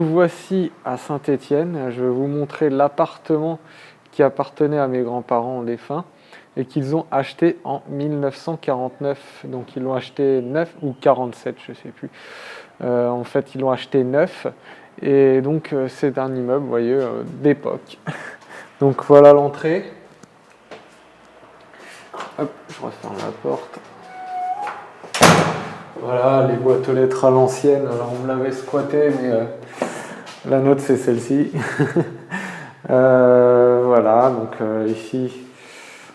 Voici à Saint-Étienne. Je vais vous montrer l'appartement qui appartenait à mes grands-parents défunts et qu'ils ont acheté en 1949. Donc ils l'ont acheté neuf ou 47, je ne sais plus. En fait, ils l'ont acheté neuf et donc c'est un immeuble, vous voyez, d'époque. Donc voilà l'entrée. Hop, je referme la porte. Voilà, les boîtes aux lettres à l'ancienne. Alors on me l'avait squatté, mais la nôtre c'est celle-ci. Voilà, donc ici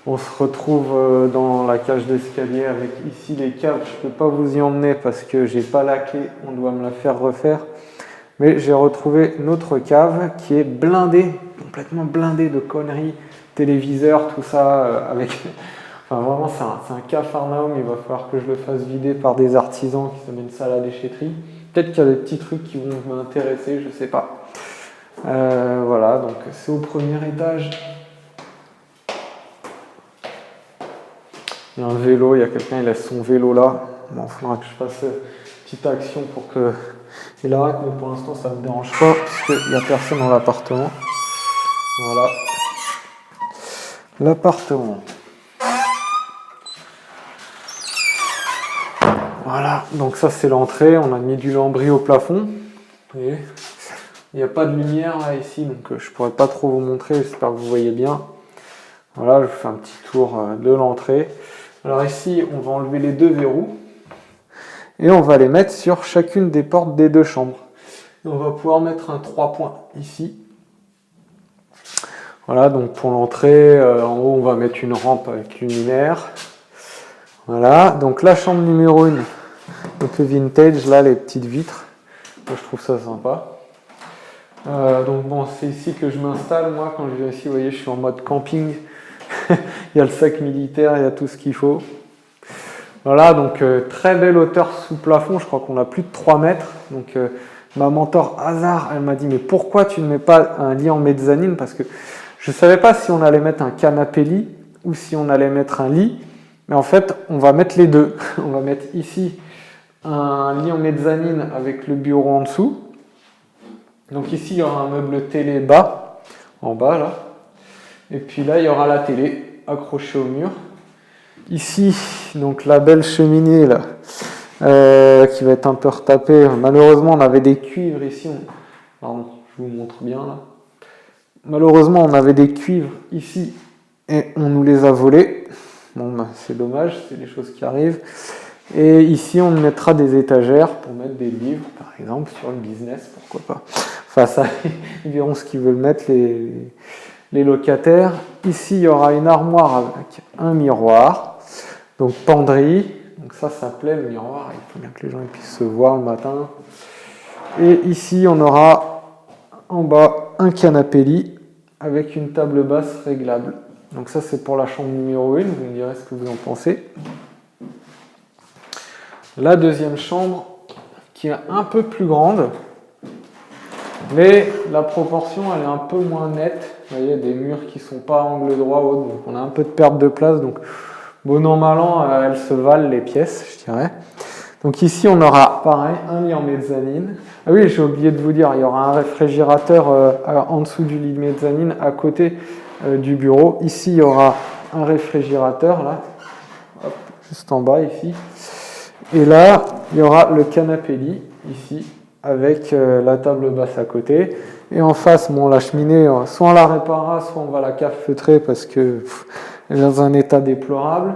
on se retrouve dans la cage d'escalier avec ici les caves. Je ne peux pas vous y emmener parce que j'ai pas la clé, on doit me la faire refaire. Mais j'ai retrouvé notre cave qui est blindée, complètement blindée de conneries, téléviseurs, tout ça, avec... Enfin vraiment c'est un capharnaüm, il va falloir que je le fasse vider par des artisans qui amènent ça à la déchetterie. Peut-être qu'il y a des petits trucs qui vont m'intéresser, je sais pas. Voilà, donc c'est au premier étage. Il y a un vélo, il y a quelqu'un, il laisse son vélo là. Bon, il faudra que je fasse une petite action pour qu'il arrête, mais pour l'instant ça ne me dérange pas, puisqu'il n'y a personne dans l'appartement. Voilà. L'appartement. Voilà, donc ça c'est l'entrée, on a mis du lambris au plafond. Vous voyez, il n'y a pas de lumière là ici, donc je ne pourrais pas trop vous montrer, j'espère que vous voyez bien. Voilà, je vous fais un petit tour de l'entrée. Alors ici, on va enlever les deux verrous et on va les mettre sur chacune des portes des deux chambres. Et on va pouvoir mettre un 3 points ici. Voilà, donc pour l'entrée, en haut, on va mettre une rampe avec luminaire. Voilà, donc la chambre numéro 1, un peu vintage, là, les petites vitres. Moi, je trouve ça sympa. Donc bon, c'est ici que je m'installe, moi, quand je viens ici, vous voyez, je suis en mode camping. Il y a le sac militaire, il y a tout ce qu'il faut. Voilà, donc très belle hauteur sous plafond, je crois qu'on a plus de 3 mètres. Donc ma mentor hasard, elle m'a dit mais pourquoi tu ne mets pas un lit en mezzanine? Parce que je ne savais pas si on allait mettre un canapé lit ou si on allait mettre un lit. Mais en fait, on va mettre les deux. On va mettre ici un lit en mezzanine avec le bureau en dessous. Donc ici, il y aura un meuble télé bas, en bas là. Et puis là, il y aura la télé accrochée au mur. Ici, donc la belle cheminée là, qui va être un peu retapée. Malheureusement, on avait des cuivres ici. Pardon, je vous montre bien là. Malheureusement, on avait des cuivres ici et on nous les a volés. Bon, bah, c'est dommage, c'est des choses qui arrivent. Et ici, on mettra des étagères pour mettre des livres, par exemple, sur le business, pourquoi pas. Enfin, ça, ils verront ce qu'ils veulent mettre, les locataires. Ici, il y aura une armoire avec un miroir, donc penderie. Donc ça plaît, le miroir, il faut bien que les gens puissent se voir le matin. Et ici, on aura en bas un canapé lit avec une table basse réglable. Donc ça, c'est pour la chambre numéro 1, vous me direz ce que vous en pensez. La deuxième chambre, qui est un peu plus grande, mais la proportion, elle est un peu moins nette. Vous voyez, des murs qui ne sont pas à angle droit, donc on a un peu de perte de place. Donc, bon an, mal an, elles se valent les pièces, je dirais. Donc ici, on aura, pareil, un lit en mezzanine. Ah oui, j'ai oublié de vous dire, il y aura un réfrigérateur en dessous du lit de mezzanine, à côté du bureau. Ici, il y aura un réfrigérateur, là, hop, juste en bas, ici. Et là, il y aura le canapé lit, ici, avec la table basse à côté. Et en face, bon, la cheminée, soit on la réparera, soit on va la calfeutrer parce que elle est dans un état déplorable.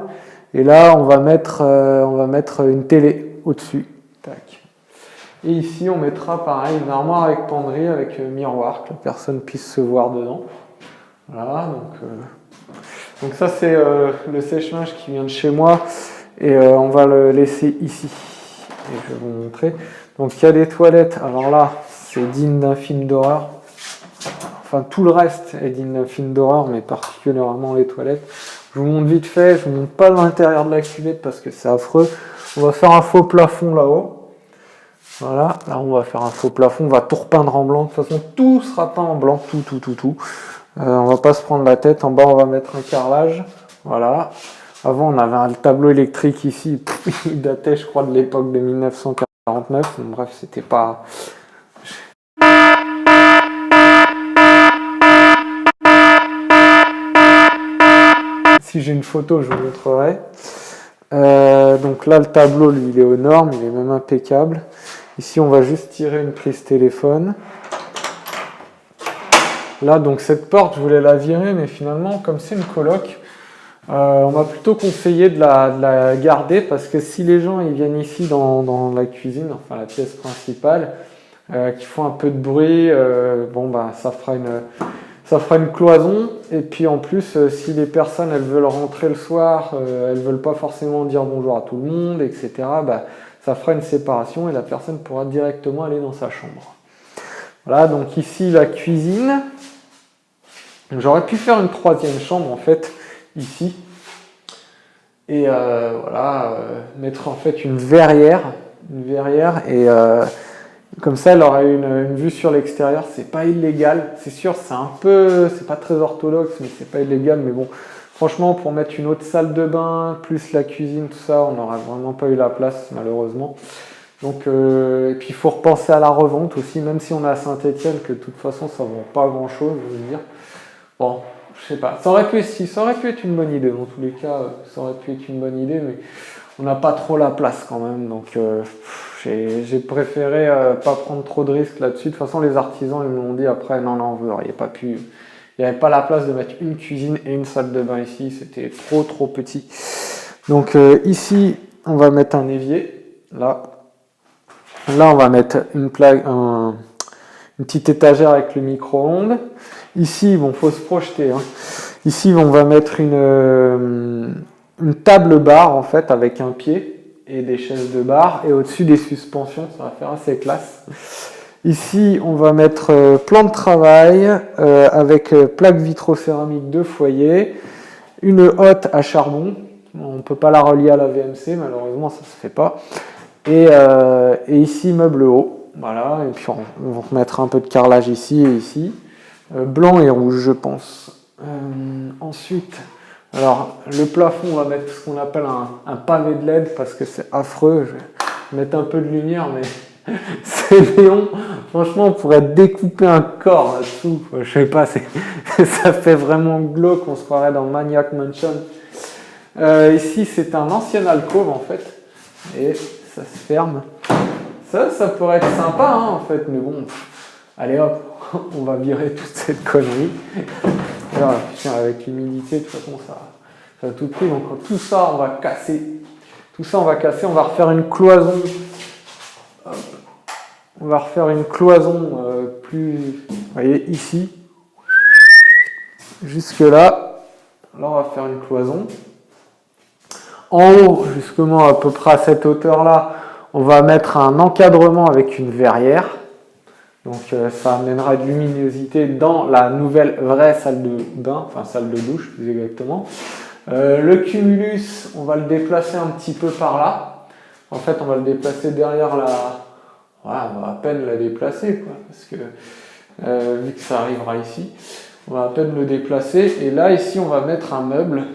Et là, on va mettre une télé au-dessus. Tac. Et ici, on mettra pareil une armoire avec penderie, avec miroir, que la personne puisse se voir dedans. Voilà, donc ça, c'est le sèche-linge qui vient de chez moi. Et on va le laisser ici. Et je vais vous montrer. Donc il y a des toilettes. Alors là, c'est digne d'un film d'horreur. Enfin, tout le reste est digne d'un film d'horreur, mais particulièrement les toilettes. Je vous montre vite fait. Je ne vous montre pas l'intérieur de la cuvette parce que c'est affreux. On va faire un faux plafond là-haut. Voilà. Là, on va faire un faux plafond. On va tout repeindre en blanc. De toute façon, tout sera peint en blanc. Tout. On va pas se prendre la tête. En bas, on va mettre un carrelage. Voilà. Avant, on avait un tableau électrique ici, il datait, je crois, de l'époque de 1949. Bref, c'était pas... Si j'ai une photo, je vous montrerai. Donc là, le tableau, lui, il est aux normes, il est même impeccable. Ici, on va juste tirer une prise téléphone. Là, donc cette porte, je voulais la virer, mais finalement, comme c'est une coloc, on m'a plutôt conseillé de la garder parce que si les gens ils viennent ici dans la cuisine, enfin la pièce principale, qui font un peu de bruit, bon bah ça fera une cloison. Et puis en plus, si les personnes elles veulent rentrer le soir, elles veulent pas forcément dire bonjour à tout le monde, etc. Bah, ça fera une séparation et la personne pourra directement aller dans sa chambre. Voilà, donc ici la cuisine. J'aurais pu faire une troisième chambre en fait ici et voilà, mettre en fait une verrière et comme ça elle aurait une vue sur l'extérieur. C'est pas illégal, c'est sûr, c'est pas très orthodoxe, mais c'est pas illégal. Mais bon, franchement, pour mettre une autre salle de bain plus la cuisine, tout ça, on n'aurait vraiment pas eu la place malheureusement. Donc, et puis il faut repenser à la revente aussi, même si on est à Saint-Étienne, que de toute façon ça ne vend pas grand chose, je veux dire. Bon, je sais pas. Ça aurait pu être une bonne idée. Dans tous les cas, ça aurait pu être une bonne idée, mais on n'a pas trop la place quand même. Donc, j'ai préféré pas prendre trop de risques là-dessus. De toute façon, les artisans ils me l'ont dit après. Non, non, vous n'auriez pas pu. Il n'y avait pas la place de mettre une cuisine et une salle de bain ici. C'était trop petit. Donc ici, on va mettre un évier. Là, on va mettre une petite étagère avec le micro-ondes. Ici, bon, faut se projeter. Hein. Ici, on va mettre une table bar en fait avec un pied et des chaises de bar et au-dessus des suspensions, ça va faire assez classe. Ici, on va mettre plan de travail avec plaque vitrocéramique de foyer, une hotte à charbon. On ne peut pas la relier à la VMC, malheureusement, ça se fait pas. Et ici, meuble haut. Voilà, et puis on va remettre un peu de carrelage ici et ici. Blanc et rouge, je pense. Ensuite, alors le plafond, on va mettre ce qu'on appelle un pavé de LED parce que c'est affreux. Je vais mettre un peu de lumière, mais c'est néon. Franchement, on pourrait découper un corps là-dessous. Je sais pas, ça fait vraiment glauque. On se croirait dans Maniac Mansion. Ici, c'est un ancien alcôve en fait, et ça se ferme. Ça pourrait être sympa hein, en fait, mais bon. Allez hop, on va virer toute cette connerie. Alors, avec l'humidité, de toute façon, ça a tout pris. Donc tout ça, on va casser. On va refaire une cloison. Hop. On va refaire une cloison plus... Vous voyez, ici. Jusque là. Là, on va faire une cloison. En haut, justement, à peu près à cette hauteur-là, on va mettre un encadrement avec une verrière. Donc ça amènera de luminosité dans la nouvelle vraie salle de bain, enfin salle de douche plus exactement. Le cumulus, on va le déplacer un petit peu par là. En fait, on va le déplacer derrière la... Voilà, on va à peine la déplacer, quoi, parce que vu que ça arrivera ici, on va à peine le déplacer. Et là, ici, on va mettre un meuble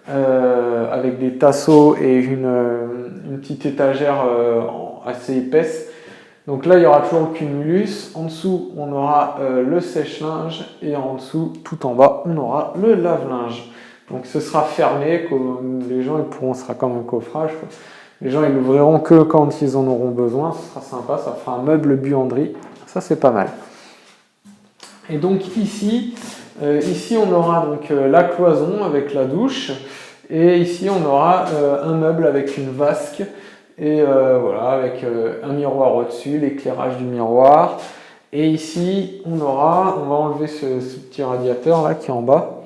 avec des tasseaux et une petite étagère assez épaisse. Donc là, il y aura toujours le cumulus. En dessous, on aura le sèche-linge. Et en dessous, tout en bas, on aura le lave-linge. Donc ce sera fermé. Les gens, ce sera comme un coffrage. Quoi. Les gens, ils l'ouvriront que quand ils en auront besoin. Ce sera sympa. Ça fera un meuble buanderie. Ça, c'est pas mal. Et donc ici, on aura donc la cloison avec la douche. Et ici, on aura un meuble avec une vasque. Et voilà, avec un miroir au-dessus, l'éclairage du miroir. Et ici, on va enlever ce petit radiateur là qui est en bas.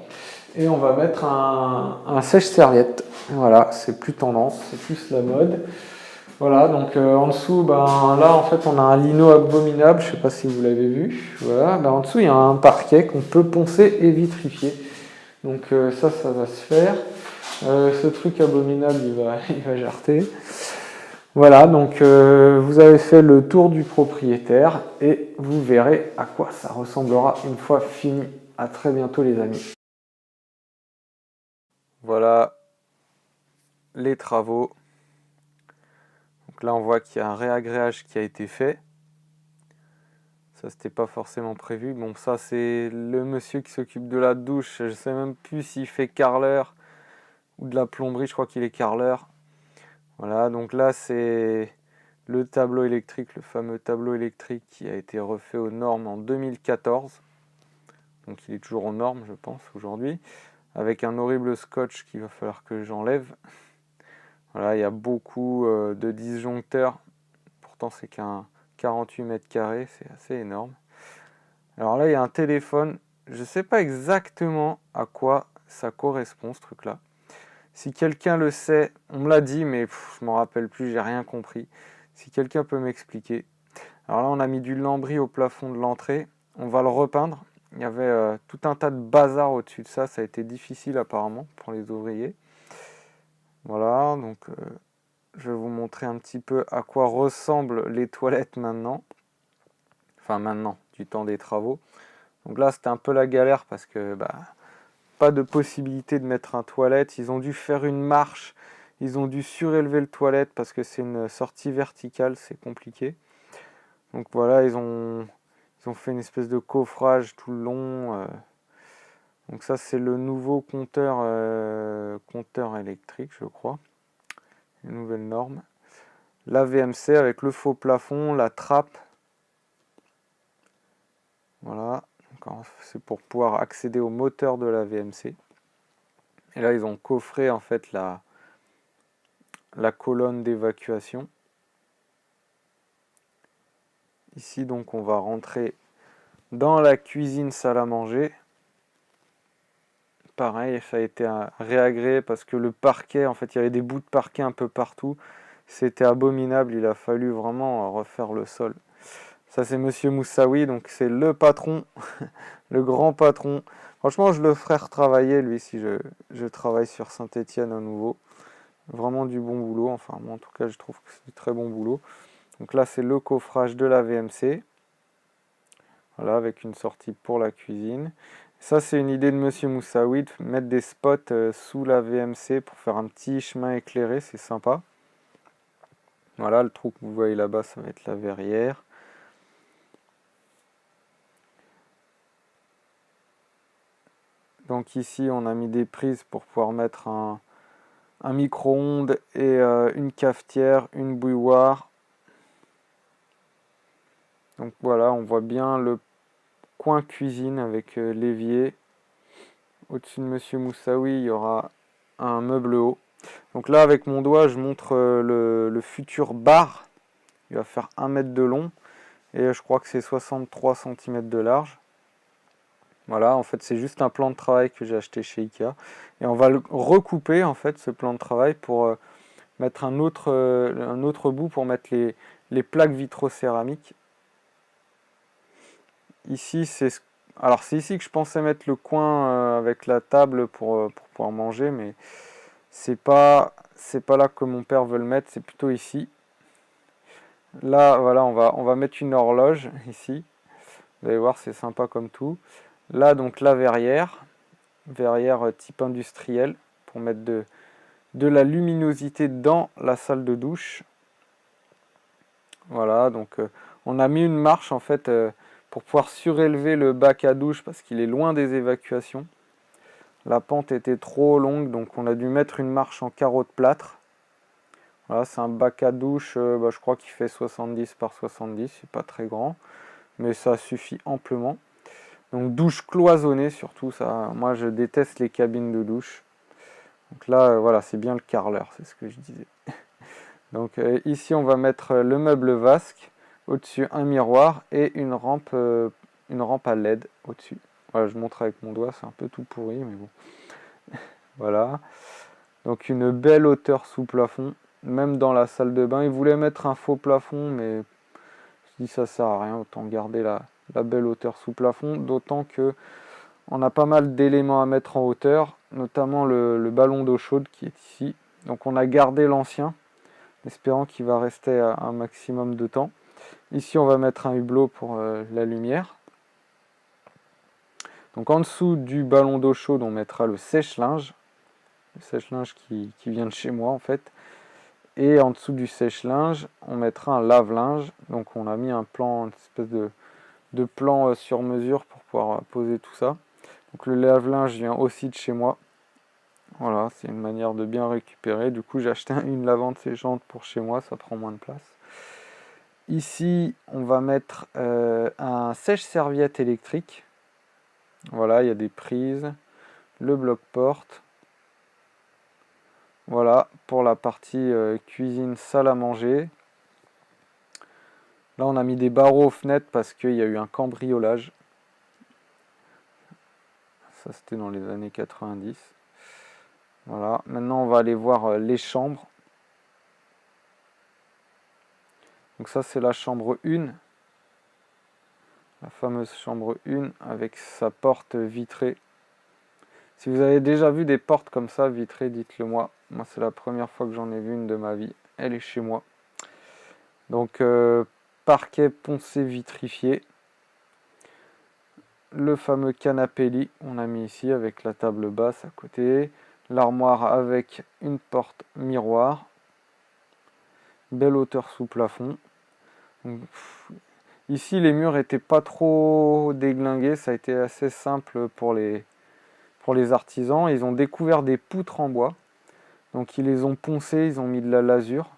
Et on va mettre un sèche-serviette. Voilà, c'est plus tendance, c'est plus la mode. Voilà, donc en dessous, là en fait on a un lino abominable, je ne sais pas si vous l'avez vu. Voilà, en dessous il y a un parquet qu'on peut poncer et vitrifier. Donc ça va se faire. Ce truc abominable, il va jarter. Voilà, donc vous avez fait le tour du propriétaire et vous verrez à quoi ça ressemblera une fois fini. À très bientôt les amis. Voilà les travaux. Donc là on voit qu'il y a un réagréage qui a été fait. Ça, c'était pas forcément prévu. Bon, ça, c'est le monsieur qui s'occupe de la douche. Je sais même plus s'il fait carreleur ou de la plomberie. Je crois qu'il est carreleur. Voilà, donc là, c'est le tableau électrique, le fameux tableau électrique qui a été refait aux normes en 2014. Donc, il est toujours aux normes, je pense, aujourd'hui. Avec un horrible scotch qu'il va falloir que j'enlève. Voilà, il y a beaucoup de disjoncteurs. Pourtant, c'est qu'un 48 mètres carrés, c'est assez énorme. Alors là, il y a un téléphone. Je ne sais pas exactement à quoi ça correspond, ce truc-là. Si quelqu'un le sait, on me l'a dit, mais je m'en rappelle plus, j'ai rien compris. Si quelqu'un peut m'expliquer. Alors là, on a mis du lambris au plafond de l'entrée. On va le repeindre. Il y avait tout un tas de bazar au-dessus de ça. Ça a été difficile apparemment pour les ouvriers. Voilà, donc je vais vous montrer un petit peu à quoi ressemblent les toilettes maintenant. Enfin maintenant, du temps des travaux. Donc là, c'était un peu la galère parce que pas de possibilité de mettre un toilette. Ils ont dû faire une marche. Ils ont dû surélever le toilette parce que c'est une sortie verticale, c'est compliqué. Donc voilà, ils ont fait une espèce de coffrage tout le long. Donc ça, c'est le nouveau compteur électrique, je crois. Une nouvelle norme. La VMC avec le faux plafond, la trappe. Voilà, c'est pour pouvoir accéder au moteur de la VMC. Et là, ils ont coffré en fait la colonne d'évacuation. Ici, donc, on va rentrer dans la cuisine salle à manger. Pareil, ça a été réagréé parce que le parquet, en fait, il y avait des bouts de parquet un peu partout. C'était abominable, il a fallu vraiment refaire le sol. Ça, c'est Monsieur Moussaoui, donc c'est le patron, le grand patron. Franchement, je le ferai retravailler, lui, si je travaille sur Saint-Étienne à nouveau. Vraiment du bon boulot, enfin, moi, en tout cas, je trouve que c'est du très bon boulot. Donc là, c'est le coffrage de la VMC. Voilà, avec une sortie pour la cuisine. Ça, c'est une idée de Monsieur Moussaoui, de mettre des spots sous la VMC pour faire un petit chemin éclairé, c'est sympa. Voilà, le trou que vous voyez là-bas, ça va être la verrière. Donc ici, on a mis des prises pour pouvoir mettre un micro-ondes et une cafetière, une bouilloire. Donc voilà, on voit bien le coin cuisine avec l'évier. Au-dessus de Monsieur Moussaoui, il y aura un meuble haut. Donc là, avec mon doigt, je montre le futur bar. Il va faire 1 mètre de long et je crois que c'est 63 cm de large. Voilà, en fait, c'est juste un plan de travail que j'ai acheté chez Ikea. Et on va le recouper, en fait, ce plan de travail pour mettre un autre bout pour mettre les plaques vitrocéramiques. Ici, alors c'est ici que je pensais mettre le coin avec la table pour pouvoir manger, mais c'est pas là que mon père veut le mettre, c'est plutôt ici. Là, voilà, on va mettre une horloge ici. Vous allez voir, c'est sympa comme tout. Là, donc la verrière type industriel pour mettre de la luminosité dans la salle de douche. Voilà, donc on a mis une marche en fait pour pouvoir surélever le bac à douche parce qu'il est loin des évacuations. La pente était trop longue, donc on a dû mettre une marche en carreau de plâtre. Voilà, c'est un bac à douche, je crois qu'il fait 70 par 70, c'est pas très grand, mais ça suffit amplement. Donc douche cloisonnée surtout, ça, moi je déteste les cabines de douche. Donc là, voilà, c'est bien le carreleur, c'est ce que je disais. Donc ici, on va mettre le meuble vasque, au-dessus un miroir et une rampe à LED au-dessus. Voilà, je montre avec mon doigt, c'est un peu tout pourri, mais bon. Voilà. Donc une belle hauteur sous plafond, même dans la salle de bain. Ils voulaient mettre un faux plafond, mais je dis ça sert à rien, autant garder la belle hauteur sous plafond, d'autant que on a pas mal d'éléments à mettre en hauteur, notamment le ballon d'eau chaude qui est ici. Donc on a gardé l'ancien, espérant qu'il va rester un maximum de temps. Ici on va mettre un hublot pour la lumière. Donc en dessous du ballon d'eau chaude, on mettra le sèche-linge. Le sèche-linge qui vient de chez moi en fait. Et en dessous du sèche-linge, on mettra un lave-linge. Donc on a mis un plan, une espèce de plan sur mesure pour pouvoir poser tout ça. Donc le lave-linge vient aussi de chez moi. Voilà, c'est une manière de bien récupérer. Du coup, j'ai acheté une lavande séchante pour chez moi, ça prend moins de place. Ici, on va mettre un sèche-serviette électrique. Voilà, il y a des prises, le bloc-porte. Voilà, pour la partie cuisine, salle à manger. Là, on a mis des barreaux aux fenêtres parce qu'il y a eu un cambriolage. Ça, c'était dans les années 90. Voilà, maintenant, on va aller voir les chambres. Donc ça, c'est la chambre 1. La fameuse chambre 1 avec sa porte vitrée. Si vous avez déjà vu des portes comme ça vitrées, dites-le moi. Moi, c'est la première fois que j'en ai vu une de ma vie. Elle est chez moi. Donc, parquet poncé vitrifié. Le fameux canapé lit, on a mis ici avec la table basse à côté. L'armoire avec une porte miroir. Belle hauteur sous plafond. Donc, ici, les murs n'étaient pas trop déglingués. Ça a été assez simple pour les artisans. Ils ont découvert des poutres en bois. Donc, ils les ont poncées, ils ont mis de la lasure.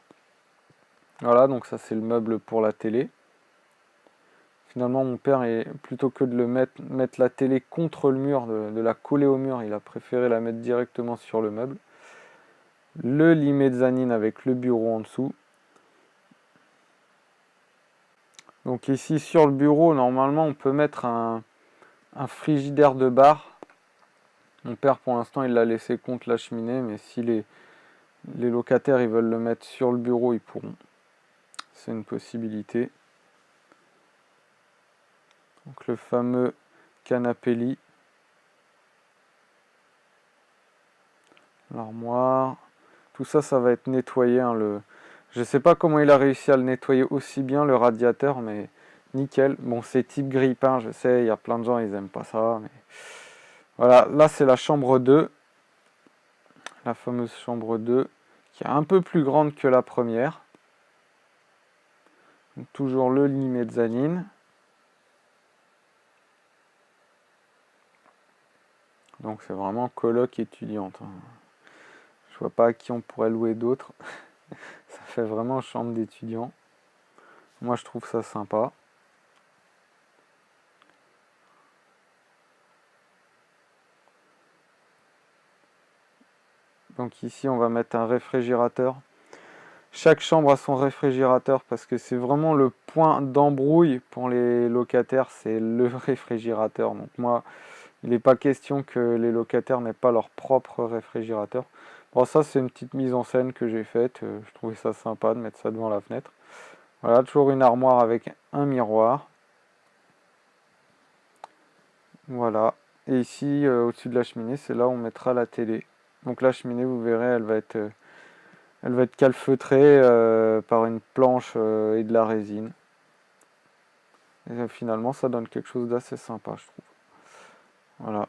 Voilà, donc ça, c'est le meuble pour la télé. Finalement, mon père, plutôt que de mettre la télé contre le mur, de la coller au mur, il a préféré la mettre directement sur le meuble. Le lit mezzanine avec le bureau en dessous. Donc ici, sur le bureau, normalement, on peut mettre un frigidaire de bar. Mon père, pour l'instant, il l'a laissé contre la cheminée, mais si les locataires ils veulent le mettre sur le bureau, ils pourront. C'est une possibilité. Donc le fameux canapé lit. L'armoire. Tout ça, ça va être nettoyé. Hein, je ne sais pas comment il a réussi à le nettoyer aussi bien, le radiateur, mais nickel. Bon, c'est type grille-pain, je sais, il y a plein de gens, ils n'aiment pas ça. Mais... Voilà, là c'est la chambre 2. La fameuse chambre 2, qui est un peu plus grande que la première. Donc, toujours le lit mezzanine. Donc c'est vraiment coloc étudiante. Hein. Je vois pas à qui on pourrait louer d'autres. Ça fait vraiment chambre d'étudiant. Moi je trouve ça sympa. Donc ici on va mettre un réfrigérateur. Chaque chambre a son réfrigérateur parce que c'est vraiment le point d'embrouille pour les locataires, c'est le réfrigérateur. Donc moi, il n'est pas question que les locataires n'aient pas leur propre réfrigérateur. Bon, ça c'est une petite mise en scène que j'ai faite. Je trouvais ça sympa de mettre ça devant la fenêtre. Voilà, toujours une armoire avec un miroir. Voilà. Et ici, au-dessus de la cheminée, c'est là où on mettra la télé. Donc la cheminée, vous verrez, elle va être calfeutrée par une planche et de la résine. Et finalement, ça donne quelque chose d'assez sympa, je trouve. Voilà.